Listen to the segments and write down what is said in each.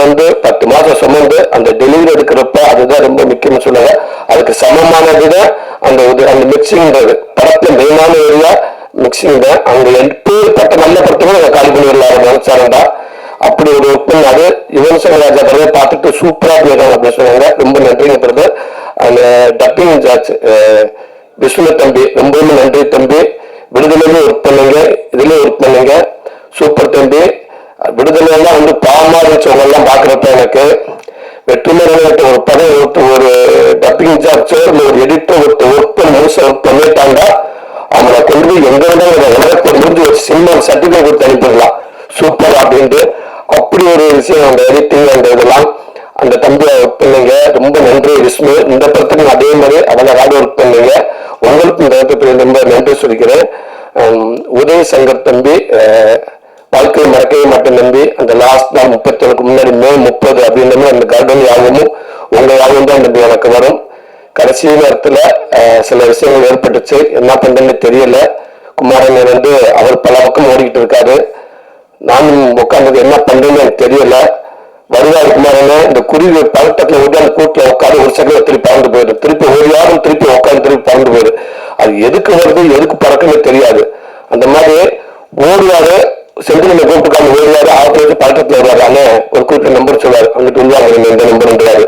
வந்து 10 மாசம் சுமந்து அந்த டெலிவரி எடுக்கிறப்ப அதுதான் ரொம்ப முக்கியம்னு சொல்லுவாங்க. அதுக்கு சமமானதுதான் அந்த மிக்சிங்கிறது. படத்துல மெயினான ஏரியா மிக்சிங் தான். அங்க எப்பேற்பட்ட நல்ல படத்துக்கும் அதை காலி பண்ணிடலாம் நினைச்சாருண்டா. அப்படி ஒரு ஒப்பன் அது யுவன் சங்கர் ராஜா பிரதர் பார்த்துட்டு சூப்பரா பண்ணிருக்காங்க அப்படின்னு சொன்னாங்க. ரொம்ப நன்றிங்க பிரதர். அந்த டப்பிங் இன்சார்ஜ் விஸ்வநாத் தம்பி ரொம்ப நன்றி தம்பி. விடுதலையிலும் ஒர்க் பண்ணுங்க, இதுலயும் ஒர்க் பண்ணுங்க, சூப்பர் தம்பி. விடுதலையெல்லாம் வந்து பாவமா இருந்துச்சவங்க எல்லாம் பாக்குறப்ப எனக்கு வெற்றிமரன் ஒரு படம் ஒரு டப்பிங் இன்சார்ஜ் ஒரு எடிட்டர் ஒர்க் பண்ணிட்டாங்க. அவங்களை கொண்டு போய் எங்க உலகத்தை முடிஞ்சு ஒரு சினிமா சர்டிபிகேட் கொடுத்து அனுப்பிடலாம் சூப்பர் அப்படின்ட்டு. அப்படி ஒரு விஷயம் அந்த எடிட்டிங் அந்த இதெல்லாம் அந்த தம்பியை ஒர்க் பண்ணீங்க. ரொம்ப நன்றி விஷ்ணு. இந்த படத்துக்கு அதே மாதிரி அவங்க ஒர்க் பண்ணீங்க. உங்களுக்கு இந்த இடத்துல ரொம்ப நன்றி சொல்லிக்கிறேன். உதய சங்கர் தம்பி வாழ்க்கையை மறக்கவே மாட்டேன் தம்பி. அந்த லாஸ்ட் நாள் 37க்கு முன்னாடி மே 30 அப்படின்ற அந்த கார்டன் யாகமும் உங்க யாகம் தான் தம்பி எனக்கு வரும். கடைசி நேரத்துல சில விஷயங்கள் ஏற்பட்டுச்சு. என்ன பண்றேன்னு தெரியல. குமாரன் வந்து அவர் பல பக்கம் ஓடிக்கிட்டு இருக்காரு. நானும் உட்கார்ந்தது என்ன பண்றேன்னு எனக்கு தெரியல. வருவாரு குமாரன் இந்த குருவி பழக்கத்துல ஓடி அந்த கூட்டில் உட்காந்து ஒரு செகண்ட் திருப்பி பறந்து போயிடும். திருப்பி ஓடியாரும் திருப்பி உட்காந்து திருப்பி பறந்து போயிடு. அது எதுக்கு வருது எதுக்கு பறக்குன்னு தெரியாது. அந்த மாதிரி ஓடுவாரு. செந்தில கூப்பிட்டுக்காம ஓடுவாரு. ஆயிரத்தி பழக்கத்துல வருவாரு. ஒரு குறிப்பிட்ட நம்பர் சொல்லுவாரு. அங்கிட்டு உருவாங்க இந்த நம்பர்ன்றாரு.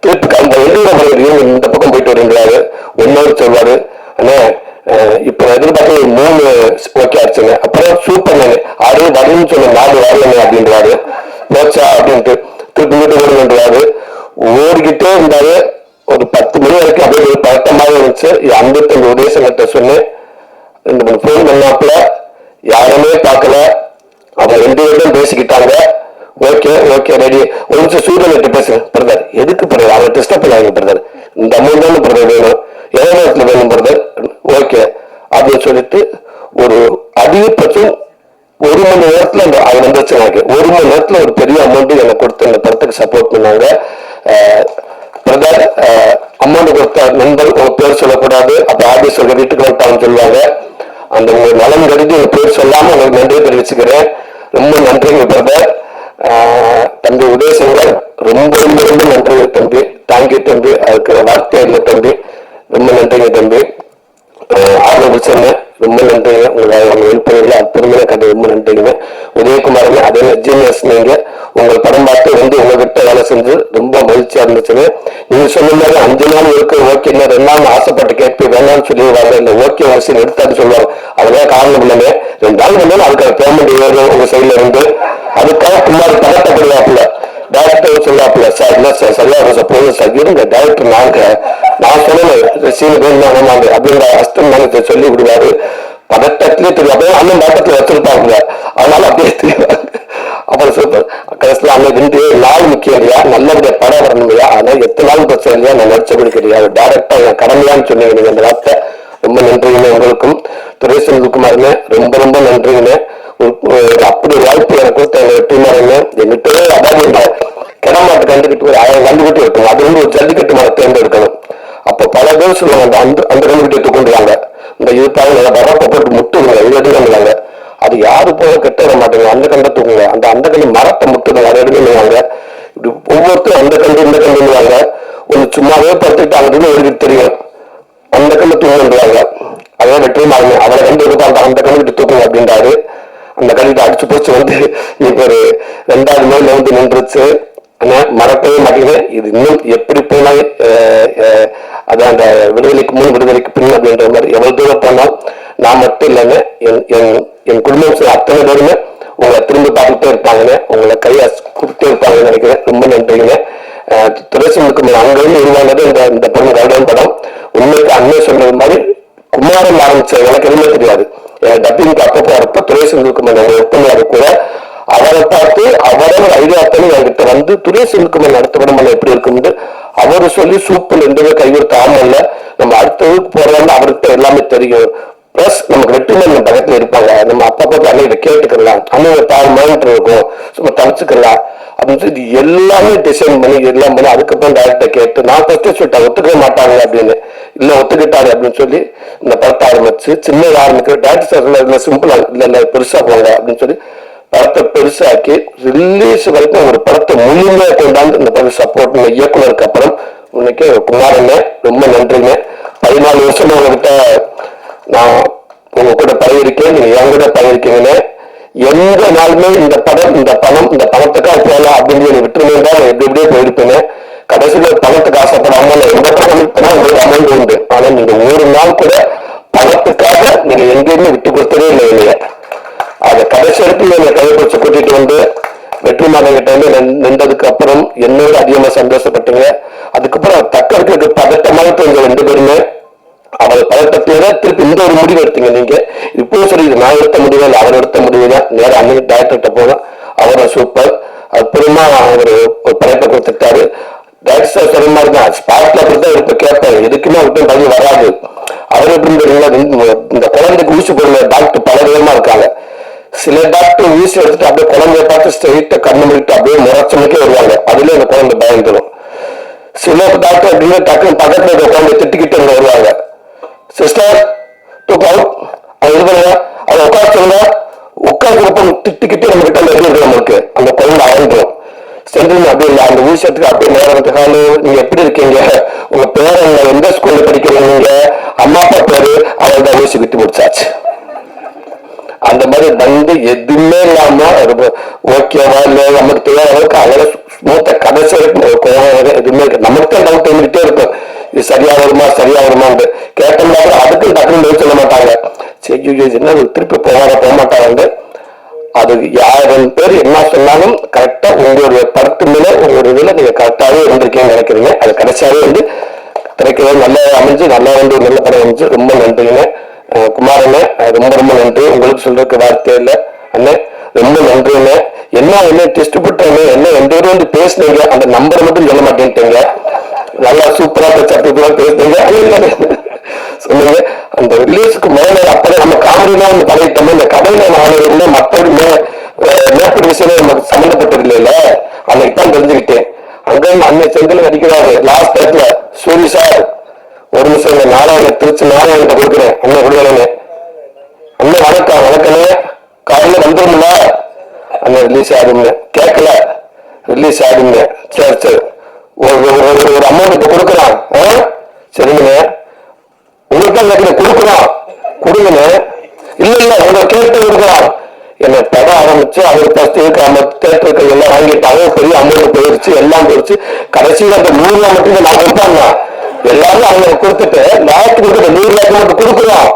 திருப்பி அந்த இந்த பக்கம் போயிட்டு வருன்றாரு. ஒன்னொரு சொல்வாரு. ஆனா இப்ப எதிர்பார்த்து 3 ஓகே ஆச்சுங்க. அப்புறம் சூப்பர் ஆறு வரும்னு சொன்ன 4 வரலங்க அப்படின்றாரு. போச்சா அப்படின்ட்டு திருப்பி வீட்டு ஓடுன்றாரு. ஓடிக்கிட்டே இருந்தாரு. ஒரு 10 மணி வரைக்கும் அப்படியே ஒரு பழக்கமாக இருந்துச்சு. அந்த உதயசங்கத்தை சொன்னேன். 2 3 போன் பண்ணாப்புல யாருமே பார்க்கல. அவங்க 2 பேரும் பேசிக்கிட்டாங்க. Okay okay ready. ஒரு நிமிஷம் சூரியன் பேசுறேன் பிரதர். எதுக்கு பிரதர் அவரை டிஸ்டர்ப் பண்ணாங்க பிரதர். இந்த அமௌண்ட் தானே பிரதர் வேணும். எவ்வளவு நேரத்துல வேணும் பிரதர். ஓகே அப்படின்னு சொல்லிட்டு ஒரு அதிகபட்சம் 1 மணி நேரத்துல அவர் வந்துச்சு. எனக்கு 1 மணி நேரத்துல ஒரு பெரிய அமௌண்ட் எனக்கு கொடுத்து அந்த படத்துக்கு சப்போர்ட் பண்ணாங்க. பிரதர் அமௌண்ட் கொடுத்த நண்பர் உங்க பேர் சொல்லக்கூடாது. அப்ப ஆபீஸ் வீட்டுக்கு வந்துட்டாங்கன்னு சொல்லுவாங்க. அந்த உங்க நலன் கருதி உங்க பேர் சொல்லாம உங்களுக்கு நன்றி தெரிவிச்சுக்கிறேன். ரொம்ப நன்றிங்க பிரதர். தம்பி உதயசங்கர் ரொம்ப ரொம்ப ரொம்ப நன்றிங்க தம்பி. தேங்க்யூ தம்பி. அதுக்கு வார்த்தை இல்லை தம்பி. ரொம்ப நன்றிங்க தம்பி. ஆரம்பிச்சேங்க. ரொம்ப நன்றிங்க. உங்க எழுப்பதில் அற்புதமான கதை. ரொம்ப நன்றிங்க உதயகுமாருங்க. அதே ஜீனியஸ் நீங்க. உங்கள் படம் பார்த்து வந்து உங்ககிட்ட வேலை செஞ்சு ரொம்ப மகிழ்ச்சியா இருந்துச்சுங்க. நீங்க சொன்ன மாதிரி 5 நாள் இருக்கு ஓகே. இன்னும் 2 நாள் ஆசைப்பட்டு கேட்பு வேணாம்னு சொல்லிடுவாங்க. இல்லை ஓகே அவசியம் எடுத்தான்னு சொல்லுவாங்க. அதெல்லாம் காரணம் இல்லைங்க. 2 நாள் வந்தாலும் அதுக்கான பேமெண்ட் ஏறும் உங்க சைட்ல இருந்து. அதுக்காக குமார் பதட்டப்படுவாப்புல. டைரக்டர் சொல்லாப்புல சார் இல்லை சார் சரியா சார் போதும் சார் இருங்க டைரக்டர் நான் சொல்லணும் சீனு வேணுமாங்க அப்படிங்கிற அஸ்தம் நாங்க சொல்லி விடுவாரு. பதட்டத்திலே தெரியும். அப்படியே அண்ணன் பக்கத்துல வச்சிருப்பாங்க. அதனால அப்படியே தெரியும். அப்புறம் சூப்பர் கடைசியில் அண்ணன் 2 நாள் முக்கியம் இல்லையா. நல்லபடியா படம் வரணும் இல்லையா. ஆனால் எத்தனை நாள் பிரச்சனை இல்லையா. நான் நடிச்ச கொடுக்கிறியா டைரக்டா என் கடமையான்னு சொன்னீங்க நீங்க அந்த வார்த்தை. ரொம்ப நன்றிங்க உங்களுக்கும். துரை செல்வகுமாருங்க ரொம்ப ரொம்ப நன்றிங்க. அப்படி வாய்ப்பு எனக்கு கொடுத்த வெற்றிமாறங்க. எங்கிட்டே அதாவது கிடமாட்டு கண்டுகிட்டு ஒரு 1000 கண்டுகிட்டு இருக்கணும். அது வந்து ஒரு ஜல்லிக்கட்டு மரம் தேர்ந்தெடுக்கணும். அப்ப பல பேர் சொல்லுவாங்க அந்த கண்டுகிட்டு கொண்டுவாங்க. இந்த இதுக்காக வரப்ப போட்டு முட்டுங்க எடுக்கலாங்க. அது யாரு போக கெட்ட வர மாட்டேங்க. அந்த கண்டை தூக்குங்க. அந்த கண்டு மரத்தை முட்டுங்க. அதை எடுக்கணுவாங்க. இப்படி ஒவ்வொருத்தரும் அந்த கண்டு இந்த கண்டுவாங்க. ஒன்று சும்மாவே படுத்துக்கிட்டு அங்கிருந்து எடுக்கிட்டு தெரியும். அந்த கண்டு தூங்குவாங்க. அதே வெற்றிமாறங்க அவரை கண்டு எடுப்பாங்க. அந்த கண்டுகிட்டு தூக்குங்க அப்படின்றாரு. அந்த கண்டிட்டு அடிச்சு போச்சு வந்து இப்ப ஒரு 2வது மேல வந்து நின்றுச்சு. ஆனா மறக்கவே மாட்டேங்குது. இது இன்னும் எப்படி போனாலும் அது அந்த விடுதலைக்கு முன் விடுதலைக்கு பின் அப்படின்ற மாதிரி எவ்வளவு தூரம் போனால் நான் மட்டும் இல்லைங்க என் குடும்பம் அத்தனை பேருமே உங்களை திரும்பி பார்த்துட்டே இருப்பாங்கன்னு உங்களை கையை கூப்பிட்டே இருப்பாங்கன்னு நினைக்கிறேன். ரொம்ப நன்றிங்க. துரைசனுக்கு அங்கேயும் உருவானது இந்த படம் கருடன் படம். உண்மைக்கு அண்ணன் சொன்னது மாதிரி குமாரன் ஆரம்பிச்ச எனக்கு எதுவுமே தெரியாது. டப்பிங் அப்பப்போ வரப்ப துரைசனுக்கு ஒப்பந்தாரு கூட அவரை பார்த்து அவரோட ஐடியாத்தனை என்கிட்ட வந்து துரைசனுக்கு அடுத்த படம் எப்படி இருக்கும்னு அவரு சொல்லி சூப்பர் 2 கை கொடுத்த ஆமல்ல நம்ம அடுத்ததுக்கு போறோம்னு அவர்கிட்ட எல்லாமே தெரியும். பிளஸ் நமக்கு வெற்றிமன் பக்கத்துல இருப்பாங்க. நம்ம அப்பப்போ அன்னையிட்ட கேட்டுக்கலாம். அன்னையோட தாழ் மைண்ட் இருக்கும். சும்மா தவிச்சுக்கலாம் அப்படின்னு சொல்லி எல்லாமே டிசைன் பண்ணி எல்லாம் பண்ணி அதுக்கப்புறம் டைரக்டர் கேட்டு நான் ஃபர்ஸ்டே சொல்லிட்டேன் ஒத்துக்க மாட்டாங்க அப்படின்னு. இல்ல ஒத்துக்கிட்டாரு அப்படின்னு சொல்லி இந்த படத்தை ஆரம்பிச்சு சின்ன ஆரம்பிக்கிற டைரக்டர் சார் சிம்பிளா இல்ல பெருசா போங்க அப்படின்னு சொல்லி படத்தை பெருசாக்கி ரிலீஸ் வரைக்கும் ஒரு படத்தை முழுமையாக கொண்டாந்து இந்த படம் சப்போர்ட் இயக்குனருக்கு அப்புறம் இன்னைக்கு குமாரண்ண ரொம்ப நன்றிங்க. 14 வருஷமா உங்ககிட்ட நான் உங்க கூட பழகிருக்கேன், நீங்க என் கூட பழகிருக்கீங்கன்னு. எந்த நாளுமே இந்த பணத்துக்காக போகலாம் அப்படின்னு விட்டுருந்தா நான் எப்படி எப்படியே போயிருப்பேன். கடைசியில பணத்துக்கு ஆசைப்படாம எந்த படம் உங்களுக்கு அமௌண்ட் உண்டு. ஆனா நீங்க ஒரு நாள் கூட பணத்துக்காக நீங்க எங்கேயுமே விட்டு கொடுத்ததே இல்லை இல்லையா. அதை கடைசி இடத்துல என்னை கைப்பிடிச்சு கூட்டிட்டு வந்து வெற்றிமாறன் கிட்ட வந்து நின்றதுக்கு அப்புறம் என்னோட அதிகமா சந்தோஷப்பட்டீங்க. அதுக்கப்புறம் தக்கருக்கு பதட்டமாக தெரிஞ்ச 2 பேருமே அவரை பதட்டத்துல திருப்பி இந்த ஒரு முடிவு எடுத்தீங்க. நீங்க இப்போ சரி நான் எடுத்த முடிவு இல்லை, அவர் எடுத்த முடிவு தான். நேரம் அன்னைக்கு டைரக்டர்கிட்ட போனோம், அவரை சூப்பர் அப்புறமா அவர் ஒரு படைப்பை கொடுத்துட்டாரு. டைரக்டர் சொல்ற மாதிரி தான் ஸ்பாட்ல அப்படித்தான் இருப்ப கேட்பாரு, எதுக்குமே அவர்கிட்ட பதில் வராது. அவர் எப்படி இந்த குழந்தைக்கு ஊசி போடுற டாக்டர் பல விதமா இருக்காங்க. சில டாக்டர் ஊசி எடுத்துட்டு அப்படியே குழந்தைய பார்த்து ஸ்ட்ரெயிட்டா கண்ணு முடிட்டு அப்படியே முறைச்சமைக்கே வருவாங்க, அதுல அந்த குழந்தை பயந்துடும். சில டாக்டர் அப்படின்னு டக்குனு பக்கத்துல இருக்க குழந்தை திட்டிக்கிட்டு வருவாங்க, சிஸ்டர் தூக்கம் அது இது பண்ணுங்க, அதை உட்கார சொல்லுங்க, உட்காந்துருப்ப திட்டிக்கிட்டு நம்ம கிட்ட இருக்கு, நமக்கு அந்த குழந்தை அகன்றும் சென்று அப்படி இல்லை. அந்த ஊசியத்துக்கு அப்படியே நேரம் நீங்க எப்படி இருக்கீங்க, உங்க பேரை எந்த ஸ்கூல்ல படிக்கிறீங்க, நீங்க அம்மா அப்பா பேரு அவரோட ஊசி விட்டு முடிச்சாச்சு. அந்த மாதிரி வந்து எதுவுமே இல்லாம ஓகேவா இல்ல நமக்கு தெரியாத அளவுக்கு அவரை ஸ்மூத்த கடைசி எதுவுமே இருக்கு. நமக்கு தான் டவுட் இருந்துகிட்டே இருக்கும், இது சரியா வருமான்னு கேட்டோம்னா அதுக்கு டக்குனு சொல்ல மாட்டாங்க. சரி என்ன திருப்பி போக மாட்டாங்க. அது 1000 பேர் என்ன சொன்னாலும் கரெக்டா உங்களுடைய படத்து மேல உங்களுடைய இதுல நீங்க கரெக்டாவே இருந்திருக்கீங்கன்னு நினைக்கிறீங்க. அது கடைசியாவே வந்து திரைக்கவே நல்லா அமைஞ்சு நல்லா வந்து நல்ல படம் அமைஞ்சு ரொம்ப நன்றிங்க. குமாரண்ணே ரொம்ப ரொம்ப நன்றி. உங்களுக்கு சொல்றதுக்கு வார்த்தை இல்லை அண்ணே, ரொம்ப நன்றிங்க. என்ன டிஸ்ட்ரிபியூட்டர் என்ன 2 பேரும் வந்து பேசுனீங்க, அந்த நம்பரை மட்டும் சொல்ல மாட்டேன்ட்டீங்க. நல்லா சூப்பரா பேசுனீங்க சொன்னீங்க. அந்த ரிலீஸுக்கு மேல அப்பதான் நம்ம காமெடினா வந்து பழகிட்டோம். இந்த கடையில நானே மற்றபடி மேற்படி விஷயம் நமக்கு சம்மந்தப்பட்டது இல்ல, அன்னைக்கு தான் தெரிஞ்சுக்கிட்டேன். அங்க அன்னை செந்தில் நடிக்கிறாரு லாஸ்ட் டயத்துல, சூரி சார் ஒரு நிமிஷம் நாராயண திருச்சி நாராயணத்தை கொடுக்குறேன், அண்ணன் கொடுக்கலன்னு. அண்ணன் வணக்கமே காலையில வந்துருமில்ல அண்ணன் ரிலீஸ் ஆகுங்க, கேட்கல ரிலீஸ் ஆகுங்க, சரி ஒரு அமௌண்ட் கொடுக்குறான், சரிங்க உங்களுக்கு கொடுக்குறோம் கொடுங்கன்னு. இல்ல உங்க கேட்டு கொடுக்குறான். என்ன படம் ஆரம்பிச்சு அவர் தேட்டருக்கு எல்லாம் வாங்கிட்டாங்க, பெரிய அமௌண்ட் போயிருச்சு, எல்லாம் போயிருச்சு. கடைசியில் அந்த 100 ரூபா மட்டும் நான் கொடுத்தாங்க, எல்லாரும் அவங்க கொடுத்துட்டு லாய்க்கு கொடுத்துட்டு 100 ரூபாய்க்கு மட்டும் கொடுக்குறோம்.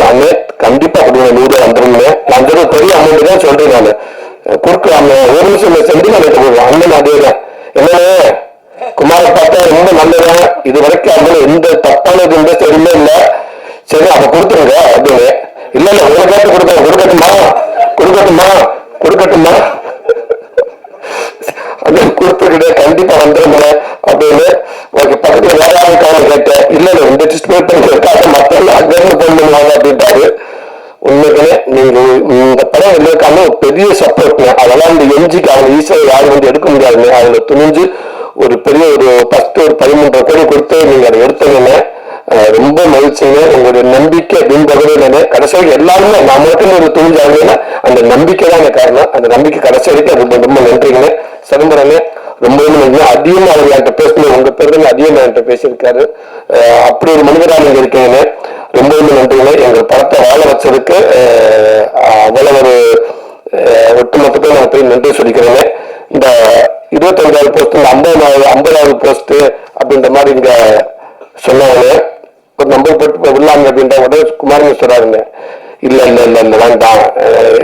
அண்ணே கண்டிப்பா கொடுங்க, 100 ரூபாய் வந்துருங்க. நான் பெரிய அமௌண்ட் தான் சொல்றேன், நான் கொடுக்குறாங்க. ஒரு நிமிஷம் செஞ்சு நான் கொடுக்குறோம். அண்ணன் அதே தான் என்னன்னு குமாரை பார்த்தா ரொம்ப நல்லதான். இது வரைக்கும் அவங்க எந்த தப்பானது எந்த சரியுமே இல்லை. சரி அப்ப கொடுத்துருங்க அப்படின்னு. இல்ல உங்களுக்காட்டு கொடுக்கட்டுமா அது கொடுத்துக்கிட்டே கண்டிப்பா வந்துருங்க அப்படின்னு. பக்கத்துல வேற யாருக்காக கேட்டேன், இல்ல இந்த டிஸ்ட்ரிபியூட் பண்ணிருக்காங்க மத்தெல்லாம் அங்கிருந்து பண்ணுவாங்க அப்படின்ட்டாரு. உண்மைகளே நீங்க இந்த படம் இருக்காங்க பெரிய சப்போர்ட். அதெல்லாம் இந்த எம்ஜிக்கு அவங்க ஈஸியா யாரும் வந்து எடுக்க முடியாதுங்க. அவங்க துணிஞ்சு ஒரு பெரிய ஒரு 13 கோடி கொடுத்து நீங்க அதை எடுத்தீங்கன்னு ரொம்ப மகிழ்ச்சிங்க. உங்களுடைய நம்பிக்கை அப்படின்னு கடைசியாக எல்லாருமே நான் மட்டும் ஒரு துணிஞ்சாங்கன்னா அந்த நம்பிக்கை தான் காரணம். அந்த நம்பிக்கை கடைசி வரைக்கும் ரொம்ப ரொம்ப நன்றிங்க. சிதம்பரங்க ரொம்ப ரொம்ப நன்றி. அதிகமா அவர் என்கிட்ட பேசணும், உங்க பேருங்க அதிகமா என்கிட்ட பேசியிருக்காரு. அப்படி ஒரு மனிதராக நீங்க இருக்கீங்க, ரொம்ப ரொம்ப நன்றிங்க. எங்க படத்தை வாழ வச்சதுக்கு அவ்வளவு ஒரு ஒட்டுமொத்தத்தை நான் போய் நன்றி சொல்லிக்கிறேங்க. இந்த 25வது போஸ்ட், இந்த 50வது போஸ்ட் அப்படின்ற மாதிரி இங்க சொன்னாங்க. ஒரு நம்பர் போட்டு விடலாங்க அப்படின்ற உடனே குமாரன் சொல்றாருங்க, இல்ல வேண்டாம்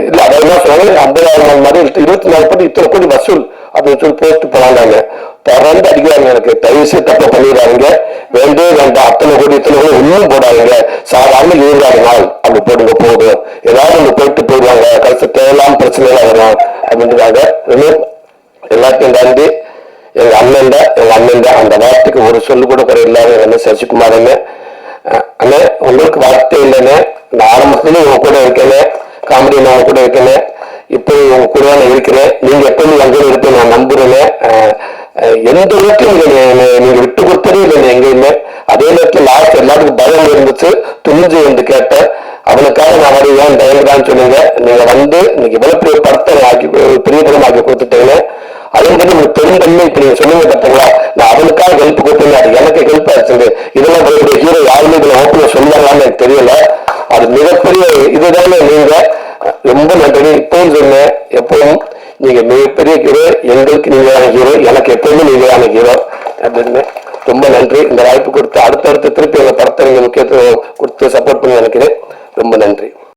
இல்ல அதான் சொன்னாங்க. 50வது நாள் மாதிரி 24 போட்டு இத்தனை கோடி வசூல் அப்படின்னு சொல்லி போஸ்ட் போனாங்க. தொடர்ந்து அடிக்கிறாங்க, எனக்கு தயவுசு தப்ப பண்ணிடுறாங்க, வேண்டே வேண்டாம் அத்தனை கோடி ஒன்னும் போடாதுங்க, சாதாரண 20 நாள் அப்படி போடுங்க போதும், ஏதாவது ஒண்ணு போட்டு போயிடுவாங்க, கடைசி தேவையில்லாம பிரச்சனை எல்லாம் வரும் அப்படின்றாங்க. எல்லாத்தையும் தாண்டி எங்க அண்ணன் அந்த வார்த்தைக்கு ஒரு சொல்லு கூட குறையில்லாத சசிகுமார் அண்ணே உங்களுக்கு வார்த்தை இல்லைன்னு. நான் ஆரம்பத்துல உங்க கூட இருக்கேன், காமெடி நான் கூட இருக்கேன், இப்போ உங்க கூட நான் இருக்கிறேன். நீங்க எப்பவுமே அங்கே இருப்பேன் நான் நம்புறேன். எந்த நேரத்தையும் நீங்க விட்டு கொடுத்ததே இல்லை எங்கேயுமே. அதே நேரத்தில் லாஸ்ட் எல்லாத்துக்கும் பயம் இருந்துச்சு, துணிஞ்சு வந்து கேட்டேன். அவனுக்காக நான் வருவேன் தயங்குதான்னு சொன்னீங்க. நீங்க வந்து இன்னைக்கு இவ்வளவு பெரிய படத்தை ஆக்கி பெரிய படம் ஆக்கி கொடுத்துட்டீங்க. அதே மாதிரி உங்களுக்கு பெருந்தன்மை இப்ப நீங்க சொல்லுங்க பார்த்தீங்களா, நான் அவனுக்காக ஹெல்ப் கொடுத்தேன், அது எனக்கு ஹெல்ப் ஆச்சு. இதெல்லாம் உங்களுடைய ஹீரோ யாருமே இதுல ஓப்பனா சொல்லுவாங்களான்னு எனக்கு தெரியல. அது மிகப்பெரிய இதுதானே. நீங்க ரொம்ப நன்றி. இப்பவும் சொன்னேன், எப்பவும் நீங்க மிகப்பெரிய ஹீரோ, எங்களுக்கு நீங்களான ஹீரோ, எனக்கு எப்பவுமே நீங்களான ஹீரோ அப்படின்னு ரொம்ப நன்றி. இந்த வாய்ப்பு கொடுத்து அடுத்தடுத்து திருப்பி எங்க படத்தை நீங்க முக்கியத்துவம் கொடுத்து சப்போர்ட் பண்ணி நினைக்கிறேன். ரொம்ப நன்றி.